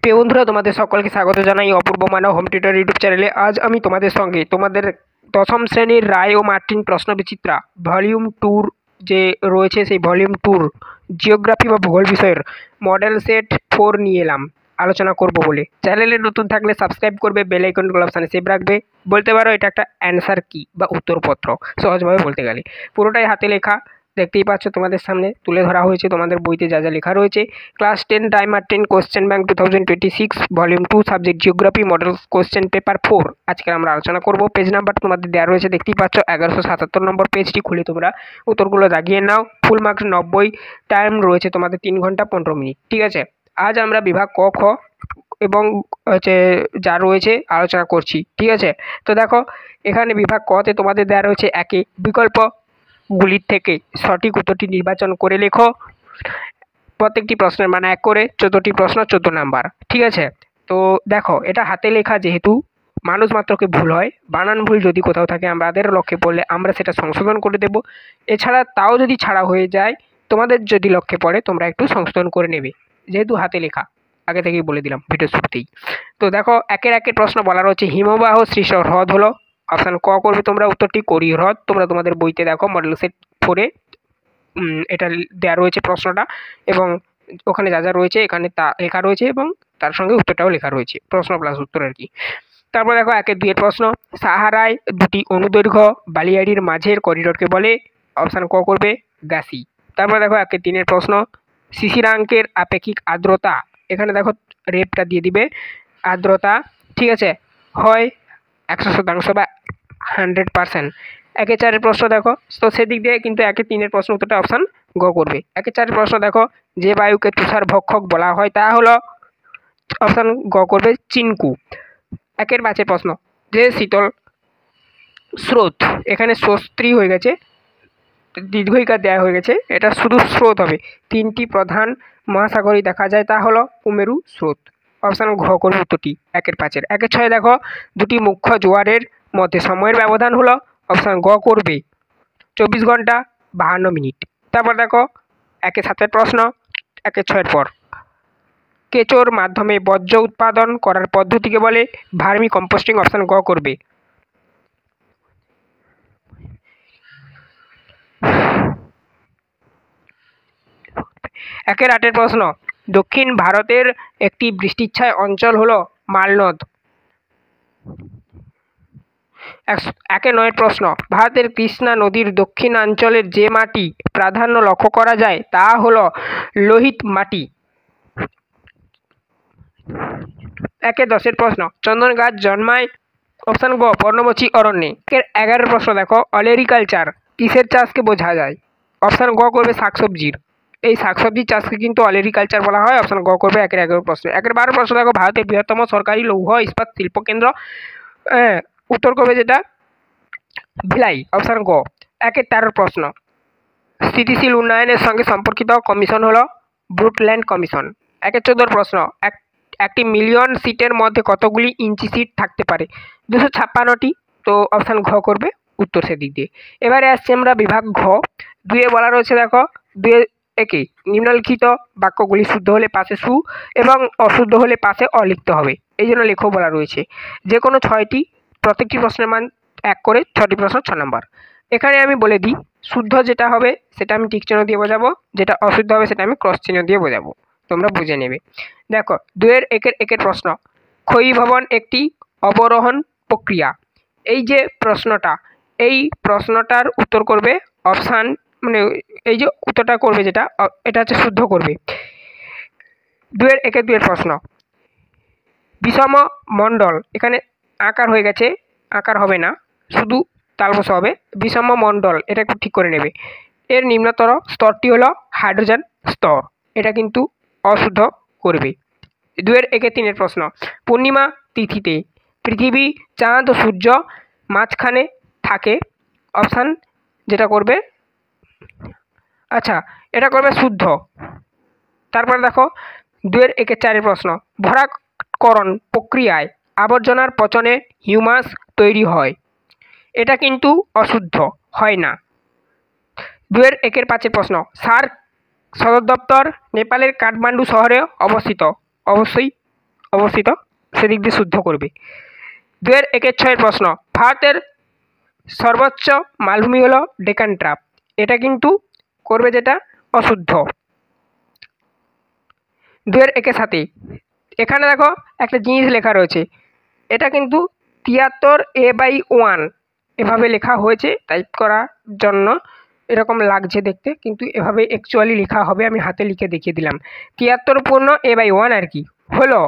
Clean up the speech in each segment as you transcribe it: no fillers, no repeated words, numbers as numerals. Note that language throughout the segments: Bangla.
প্রিয় বন্ধুরা, তোমাদের সকলকে স্বাগত জানাই অপূর্ব মানব হোম টিউটর ইউটিউব চ্যানেলে। আজ আমি তোমাদের সঙ্গে তোমাদের দশম শ্রেণীর রায় ও মার্টিন প্রশ্নবিচিত্রা ভলিউম টুর যে রয়েছে সেই ভলিউম টুর জিওগ্রাফি বা ভূগোল বিষয়ের মডেল সেট 4 নিয়ে এলাম আলোচনা করব বলে। চ্যানেলে নতুন থাকলে সাবস্ক্রাইব করবে, বেল আইকন অপশানে সেভ রাখবে। বলতে পারো এটা একটা অ্যান্সার কি বা উত্তরপত্র, সহজভাবে বলতে গেলে। পুরোটাই হাতে লেখা, দেখতেই পাচ্ছ তোমাদের সামনে তুলে ধরা হয়েছে তোমাদের বইতে যা যা লেখা রয়েছে। Class 10 Ray Martin question bank 2026 volume 2 subject geography model question paper 4 আজকে আমরা আলোচনা করব। পেজ নাম্বার তোমাদের দেওয়া রয়েছে, দেখতেই পাচ্ছ 1177 নম্বর পেজটি খুলে তোমরা উত্তরগুলো দাগিয়ে নাও। ফুল মার্কস 90, টাইম রয়েছে তোমাদের 3 ঘন্টা 15 মিনিট। ঠিক আছে, আজ আমরা বিভাগ ক, খ এবং যা রয়েছে আলোচনা করছি। ঠিক আছে, তো দেখো এখানে বিভাগ কতে তোমাদের দেওয়া রয়েছে একে বিকল্পগুলির থেকে সঠিক উত্তরটি নির্বাচন করে লেখো। প্রত্যেকটি প্রশ্নের মানে 1 করে, 14টি প্রশ্ন 14 নাম্বার। ঠিক আছে, তো দেখো এটা হাতে লেখা যেহেতু মানুষ মাত্রকে ভুল হয়, বানান ভুল যদি কোথাও থাকে আমাদের লক্ষ্যে পড়লে আমরা সেটা সংশোধন করে দেব। এছাড়া তাও যদি ছাড়া হয়ে যায়, তোমাদের যদি লক্ষ্যে পড়ে তোমরা একটু সংশোধন করে নেবে, যেহেতু হাতে লেখা আগে থেকেই বলে দিলাম ভিডিও শুরুতেই। তো দেখো একের প্রশ্ন বলা রয়েছে, হিমবাহ সৃষ্ট হ্রদ হলো। অপশান ক করবে তোমরা উত্তরটি কোরি হ্রদ। তোমরা তোমাদের বইতে দেখো মডেল সেট 4-এ এটা দেওয়া রয়েছে প্রশ্নটা, এবং ওখানে যা যা রয়েছে এখানে তা লেখা রয়েছে এবং তার সঙ্গে উত্তরটাও লেখা রয়েছে, প্রশ্ন প্লাস উত্তর আর কি। তারপর দেখো 1-2 প্রশ্ন, সাহারায় দুটি অনুদৈর্ঘ্য বালিয়াড়ির মাঝের করিডোরকে বলে। অপশান ক করবে গাসি। তারপর দেখো 1-3 প্রশ্ন, শিশিরাঙ্কের আপেক্ষিক আর্দ্রতা, এখানে দেখো রেপটা দিয়ে দিবে আর্দ্রতা। ঠিক আছে, হয় 100% বা 100%। 1-4 প্রশ্ন দেখো, তো সেদিক দিয়ে কিন্তু 1-3 প্রশ্ন উত্তরটা অপশান গ করবে। 1-4 প্রশ্ন দেখো, যে বায়ুকে তুষার ভক্ষক বলা হয় তা হলো। অপশান গ করবে চিনকু। 1-5 প্রশ্ন, যে শীতল স্রোত, এখানে স্রোতস্ত্রী হয়ে গেছে, দীর্ঘইকার দেওয়া হয়ে গেছে, এটা শুধু স্রোত হবে। 3টি প্রধান মহাসাগরই দেখা যায় তা হলো কুমেরু স্রোত। অপশান ঘ করবে উত্তরটি 1-5। 1-6 দেখো, দুটি মুখ্য জোয়ারের মধ্যে সময়ের ব্যবধান হলো। অপশান গ করবে 24 ঘন্টা 52 মিনিট। তারপর দেখো 1-7 প্রশ্ন, 1-6 পর, কেঁচোর মাধ্যমে বর্জ্য উৎপাদন করার পদ্ধতিকে বলে ভার্মি কম্পোস্টিং। অপশান গ করবে। 1-8 প্রশ্ন, দক্ষিণ ভারতের একটি বৃষ্টিচ্ছায় অঞ্চল হলো মালনদ। 1-9 প্রশ্ন, ভারতের কৃষ্ণা নদীর দক্ষিণাঞ্চলের যে মাটি প্রাধান্য লক্ষ্য করা যায় তা হলো লোহিত মাটি। 1-10 প্রশ্ন, চন্দন গাছ জন্মায়। অপশান গ পর্ণমোচী অরণ্যে। 11 প্রশ্ন দেখো, অলেরিকালচার কিসের চাষকে বোঝা যায়? অপশান গ করবে শাকসবজির। এই শাকসবজির চাষকে কিন্তু অলেরিকালচার বলা হয়। অপশান গ করবে 11 প্রশ্ন। 12 প্রশ্ন দেখো, ভারতের বৃহত্তম সরকারি লৌহ ইস্পাত শিল্পকেন্দ্র, উত্তর করবে যেটা ভিলাই। অপশান গ। 13 প্রশ্ন, স্থিতিশীল উন্নয়নের সঙ্গে সম্পর্কিত কমিশন হলো ব্রুটল্যান্ড কমিশন। 14 প্রশ্ন, একটি মিলিয়ন সিটের মধ্যে কতগুলি ইঞ্চি সিট থাকতে পারে? 256টি। তো অপশান ঘ করবে উত্তর সেদিক দিয়ে। এবারে আসছে আমরা বিভাগ ঘ। 2-এ বলা রয়েছে দেখো, 2-1 নিম্নলিখিত বাক্যগুলি শুদ্ধ হলে পাশে সু এবং অশুদ্ধ হলে পাশে অ লিখতে হবে, এই জন্য লেখো বলা রয়েছে। যে কোনো 6টি, প্রত্যেকটি প্রশ্নের মান 1 করে, 6টি প্রশ্ন 6 নম্বর। এখানে আমি বলে দিই, শুদ্ধ যেটা হবে সেটা আমি টিক চিহ্ন দিয়ে বোঝাবো, যেটা অশুদ্ধ হবে সেটা আমি ক্রস চিহ্ন দিয়ে বোঝাবো, তোমরা বুঝে নেবে। দেখো 2-1 প্রশ্ন, ক্ষয়ীভবন একটি অবরোহণ প্রক্রিয়া। এই যে প্রশ্নটা, এই প্রশ্নটার উত্তর করবে অপশান, মানে এই যে উত্তরটা করবে যেটা, এটা হচ্ছে শুদ্ধ করবে। 2-1 প্রশ্ন, বিষম মণ্ডল, এখানে আকার হয়ে গেছে, আকার হবে না, শুধু তালবস হবে। বিষম মণ্ডল এটা একটু ঠিক করে নেবে। এর নিম্নতর স্তরটি হলো হাইড্রোজেন স্তর, এটা কিন্তু অশুদ্ধ করবে। 2-3 প্রশ্ন, পূর্ণিমা তিথিতে পৃথিবী, চাঁদ ও সূর্য মাঝখানে থাকে। অপশান যেটা করবে, আচ্ছা এটা করবে শুদ্ধ। তারপর দেখো 2-4 প্রশ্ন, ভরাকরণ প্রক্রিয়ায় আবর্জনার পচনে হিউমাস তৈরি হয়, এটা কিন্তু অশুদ্ধ, হয় না। 2-5 প্রশ্ন, সার্ক সদর দপ্তর নেপালের কাঠমান্ডু শহরে অবস্থিত, অবশ্যই অবস্থিত, সেদিক দিয়ে শুদ্ধ করবে। 2-1-6 প্রশ্ন, ভারতের সর্বোচ্চ মালভূমি হলো ডেকান ট্রাপ, এটা কিন্তু করবে যেটা অশুদ্ধ। 2-1-7 এখানে দেখো একটা জিনিস লেখা রয়েছে, এটা কিন্তু 73A/1 এভাবে লেখা হয়েছে টাইপ করার জন্য, এরকম লাগছে দেখতে, কিন্তু এভাবে অ্যাকচুয়ালি লেখা হবে। আমি হাতে লিখে দেখিয়ে দিলাম। 73 A/1 আর কি হলো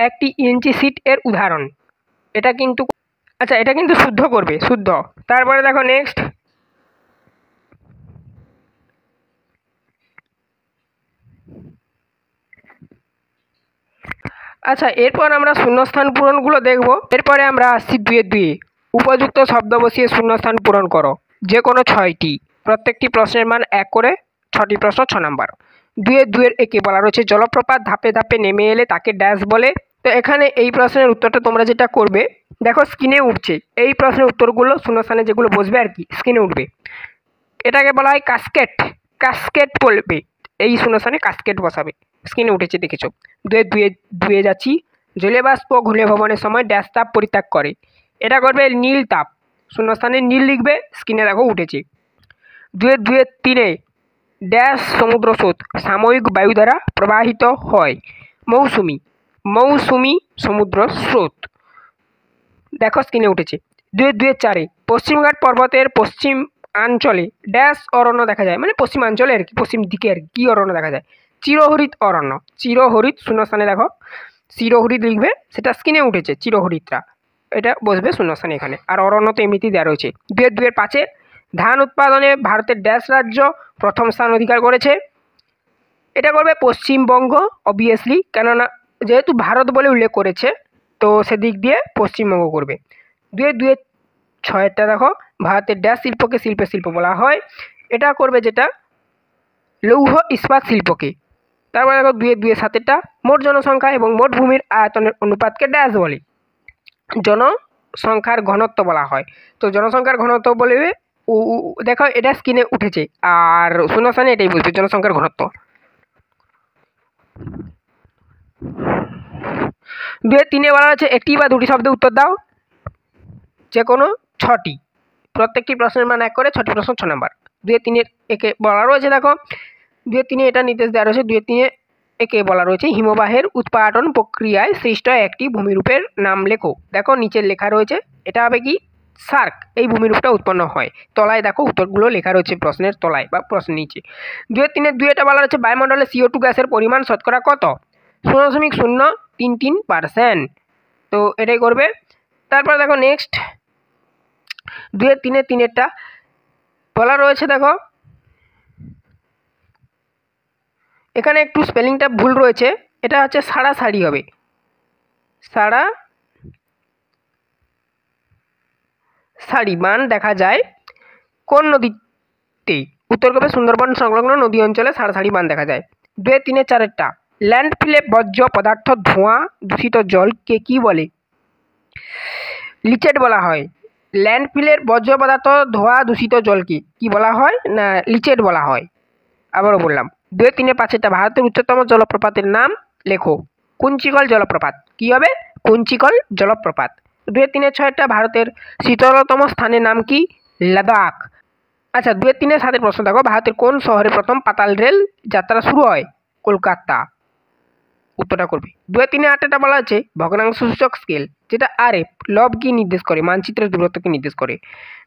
একটি ইঞ্চি সিট এর উদাহরণ। এটা কিন্তু আচ্ছা, এটা কিন্তু শুদ্ধ করবে, শুদ্ধ। তারপরে দেখো নেক্সট, আচ্ছা এরপর আমরা শূন্যস্থান পূরণগুলো দেখব। এরপরে আমরা আসছি 2-2 উপযুক্ত শব্দ বসিয়ে শূন্যস্থান পূরণ করো, যে কোনো 6টি, প্রত্যেকটি প্রশ্নের মান 1 করে, 6টি প্রশ্ন 6 নাম্বার। 2-2 বলা রয়েছে জলপ্রপাত ধাপে ধাপে নেমে এলে তাকে ড্যাশ বলে। তো এখানে এই প্রশ্নের উত্তরটা তোমরা যেটা করবে, দেখো স্ক্রিনে উঠছে এই প্রশ্নের উত্তরগুলো, শূন্যস্থানে যেগুলো বসবে আর কি স্ক্রিনে উঠবে, এটাকে বলা হয় কাস্কেট। কাস্কেট বলবে, এই শূন্যস্থানে কাস্কেট বসাবে, স্ক্রিনে উঠেছে দেখেছো। 2-2 যাচ্ছি, জলে বাষ্প ঘুলে ভবনের সময় ড্যাশ তাপ পরিত্যাগ করে, এটা করবে নীল তাপ, শূন্যস্থানে নীল লিখবে, স্ক্রিনে দেখো উঠেছে। 2-3 ড্যাশ সমুদ্র স্রোত সাময়িক বায়ু দ্বারা প্রবাহিত হয়, মৌসুমি। মৌসুমি সমুদ্র স্রোত, দেখো স্ক্রিনে উঠেছে। 2-4 পশ্চিমঘাট পর্বতের পশ্চিম অঞ্চলে ড্যাশ অরণ্য দেখা যায়, মানে পশ্চিমাঞ্চলে আর কি, পশ্চিম দিকে আর কি অরণ্য দেখা যায়, চিরহরিত অরণ্য। চিরহরিত শূন্যস্থানে দেখো চিরহরিত লিখবে, সেটা স্ক্রিনে উঠেছে চিরহরিতরা, এটা বসবে শূন্যস্থানে এখানে। আর অরণ্য তো এমনিতেই দেওয়া রয়েছে। 2-5 ধান উৎপাদনে ভারতের ড্যাশ রাজ্য প্রথম স্থান অধিকার করেছে, এটা করবে পশ্চিমবঙ্গ অবভিয়াসলি, কেননা যেহেতু ভারত বলে উল্লেখ করেছে তো সেদিক দিয়ে পশ্চিমবঙ্গ করবে। 2-6 দেখো ভারতের ড্যাশ শিল্পকে শিল্পের শিল্প বলা হয়, এটা করবে যেটা লৌহ ইস্পাত শিল্পকে। তারপরে দেখো 2-7 মোট জনসংখ্যা এবং মোট ভূমির আয়তনের অনুপাতকে ড্যাশ বলে, জনসংখ্যার ঘনত্ব বলা হয়। তো জনসংখ্যার ঘনত্ব বলবে, দেখো এটা স্ক্রিনে উঠেছে, আর শূন্যস্থানে এটাই বলবে জনসংখ্যার ঘনত্ব। 2-3 বলা হচ্ছে একটি বা দুটি শব্দে উত্তর দাও, যে কোনো 6টি, প্রত্যেকটি প্রশ্নের মান 1 করে, 6টি প্রশ্ন 6 নাম্বার। 2-3 বলা রয়েছে, দেখো 2-3 এটা নির্দেশ দেওয়া রয়েছে। 2-3 বলা রয়েছে হিমবাহের উৎপাটন প্রক্রিয়ায় সৃষ্ট একটি ভূমিরূপের নাম লেখো, দেখো নিচের লেখা রয়েছে, এটা হবে কি সার্ক, এই ভূমিরূপটা উৎপন্ন হয়। তলায় দেখো উত্তরগুলো লেখা রয়েছে প্রশ্নের তলায় বা প্রশ্নের নিচে। 2-3 এটা বলা রয়েছে বায়ুমণ্ডলে CO2 গ্যাসের পরিমাণ শতকরা কত, 0.033%, তো এটাই করবে। তারপর দেখো নেক্সট 2-3 বলা রয়েছে, দেখো এখানে একটু স্পেলিংটা ভুল রয়েছে, এটা হচ্ছে সাড়াসাড়ি হবে, সাড়াসাড়ি বান দেখা যায় কোন নদীতে, উত্তর করবে সুন্দরবন সংলগ্ন নদী অঞ্চলে সাড়াসাড়ি বান দেখা যায়। 2-3 ল্যান্ডফিলে বর্জ্য পদার্থ ধোঁয়া দূষিত জলকে কি বলে, লিচেট বলা হয়। ল্যান্ডফিলের বর্জ্য পদার্থ ধোঁয়া দূষিত জলকে কি বলা হয় না, লিচেট বলা হয়। আবারও বললাম। 2-5 ভারতের উচ্চতম জলপ্রপাতের নাম লেখো, কুঞ্চিকল জলপ্রপাত, কি হবে কুঞ্চিকল জলপ্রপাত। 2-6 ভারতের শীতলতম স্থানের নাম কি, লাদাখ। আচ্ছা 2-7 প্রশ্ন দেখো, ভারতের কোন শহরে প্রথম পাতাল রেল যাত্রা শুরু হয়, কলকাতা, উত্তরটা করবে। 2-8 বলা আছে ভগ্নাংশ সূচক স্কেল, যেটা RF লব কি নির্দেশ করে, মানচিত্রের দূরত্বকে নির্দেশ করে।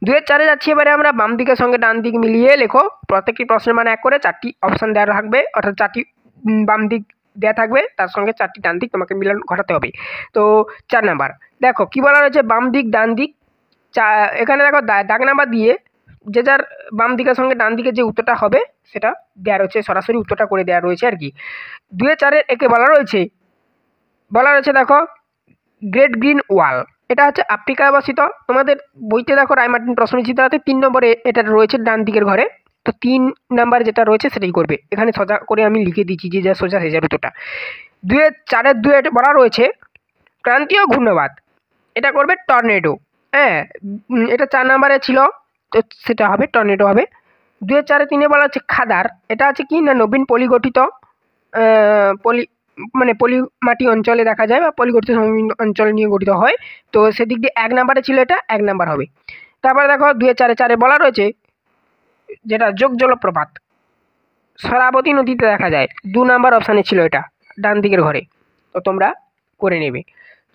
2-4 যাচ্ছি এবারে আমরা, বাম দিকের সঙ্গে ডান দিক মিলিয়ে লেখো, প্রত্যেকটি প্রশ্নের মান 1 করে, 4টি অপশান দেওয়া থাকবে, অর্থাৎ 4টি বাম দিক দেওয়া থাকবে, তার সঙ্গে 4টি ডান দিক তোমাকে মিলন ঘটাতে হবে। তো 4 নাম্বার দেখো কি বলা রয়েছে, বাম দিক ডান দিক, এখানে দেখো দাগ নাম্বার দিয়ে যে যার বাম দিকের সঙ্গে ডান দিকে যে উত্তরটা হবে সেটা দেওয়া রয়েছে, সরাসরি উত্তরটা করে দেওয়া রয়েছে আর কি। 2-4 বলা রয়েছে দেখো গ্রেট গ্রিন ওয়াল, এটা হচ্ছে আফ্রিকায় অবস্থিত। তোমাদের বইতে দেখো রায়মার্টিন প্রশ্নবিচিত্রাতে 3 নম্বরে এটা রয়েছে ডান দিকের ঘরে, তো 3 নাম্বার যেটা রয়েছে সেটাই করবে। এখানে সোজা করে আমি লিখে দিচ্ছি যে যা সোজা সেজার উত্তরটা। 2-4 বলা রয়েছে ক্রান্তীয় ঘূর্ণবাদ, এটা করবে টর্নেডো। হ্যাঁ, এটা 4 নাম্বারে ছিল, তো সেটা হবে টর্নেডো হবে। 2-4 বলা হচ্ছে খাদার, এটা আছে কি না নবীন পলিগঠিত মানে পলিমাটি অঞ্চলে দেখা যায় বা পলিগঠিত সমভূমি অঞ্চল নিয়ে গঠিত হয়। তো সেদিক দিয়ে 1 নাম্বারে ছিল, এটা 1 নাম্বার হবে। তারপরে দেখো 2-4-4 বলা রয়েছে যেটা যোগ জলপ্রপাত শরাবতী নদীতে দেখা যায়, 2 নাম্বার অপশানে ছিল এটা, ডান দিকের ঘরে। তো তোমরা করে নেবে।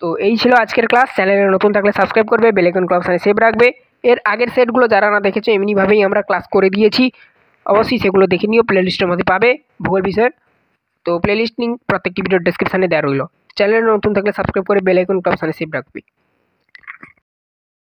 তো এই ছিল আজকের ক্লাস। চ্যানেলে নতুন থাকলে সাবস্ক্রাইব করবে, বেল আইকনকে অপশানে সেভ রাখবে। এর আগের সেটগুলো যারা না দেখেছো এমনিভাবেই আমরা ক্লাস করে দিয়েছি, অবশ্যই সেগুলো দেখে নিও, প্লেলিস্টের মধ্যে পাবে ভূগোল বিষয়ের। তো প্লেলিস্ট লিঙ্ক প্রত্যেকটি ভিডিওর ডেসক্রিপশানে দেওয়া রইল। চ্যানেলে নতুন থাকলে সাবস্ক্রাইব করে বেল আইকনকে অপশানে সেভ রাখবে।